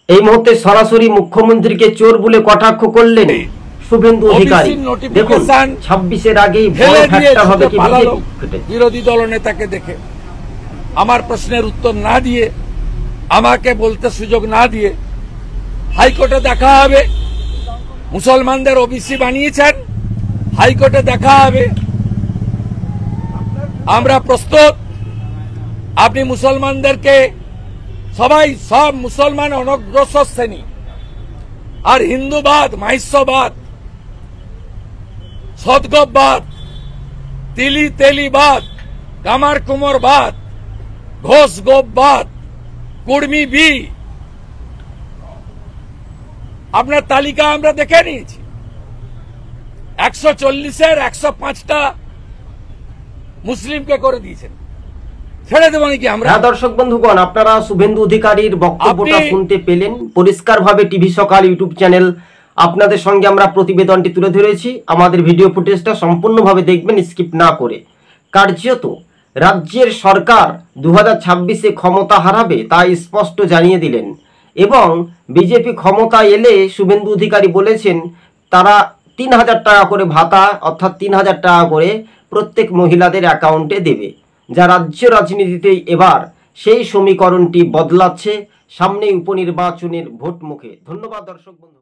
এই মুহূর্তে সরাসরি মুখ্যমন্ত্রীকে চোর বলে কটাক্ষ করলেন শুভেন্দু অধিকারী। দেখুন 26-এর আগেই বড় ফ্যাক্টর হবে কি বিরোধী দলনেতাকে দেখে আমার প্রশ্নের উত্তর না দিয়ে, আমাকে বলতে সুযোগ না দিয়ে হাইকোর্টে দেখা হবে। মুসলমানদের ওবিসি বানিয়েছেন, হাইকোর্টে দেখা হবে। আমরা প্রস্তুত। আপনি মুসলমানদেরকে সব মুসলমান অনগ্রসর শ্রেণী আর হিন্দুবাদ, মাহিষ্যবাদ, সদগববাদ, তিলি তেলিবাদ, কামার কুমোরবাদ, ঘোষ গোপবাদ, কুর্মি বি, আপনার তালিকা আমরা দেখে নিয়েছি। 140-এর 105টা মুসলিমকে করে দিয়েছেন। ছেড়ে দেব নাকি আমরা? দর্শক বন্ধুগণ, আপনারা শুভেন্দু অধিকারীর বক্তব্যটা শুনতে পেলেন পরিষ্কারভাবে। টিভি সকাল ইউটিউব চ্যানেল আপনাদের সঙ্গে আমরা প্রতিবেদনটি তুলে ধরেছি। আমাদের ভিডিও ফুটেজটা সম্পূর্ণভাবে দেখবেন, স্কিপ না করে। কার্যত রাজ্যের সরকার 2026-এ ক্ষমতা হারাবে তা স্পষ্ট জানিয়ে দিলেন এবং বিজেপি ক্ষমতা এলে শুভেন্দু অধিকারী বলেছেন তারা 3000 টাকা করে ভাতা, অর্থাৎ 3000 টাকা করে প্রত্যেক মহিলাদের অ্যাকাউন্টে দেবে, যা রাজ্য রাজনীতিতে এবার সেই সমীকরণটি বদলাচ্ছে সামনে উপনির্বাচনের ভোট মুখে। ধন্যবাদ দর্শক বন্ধু।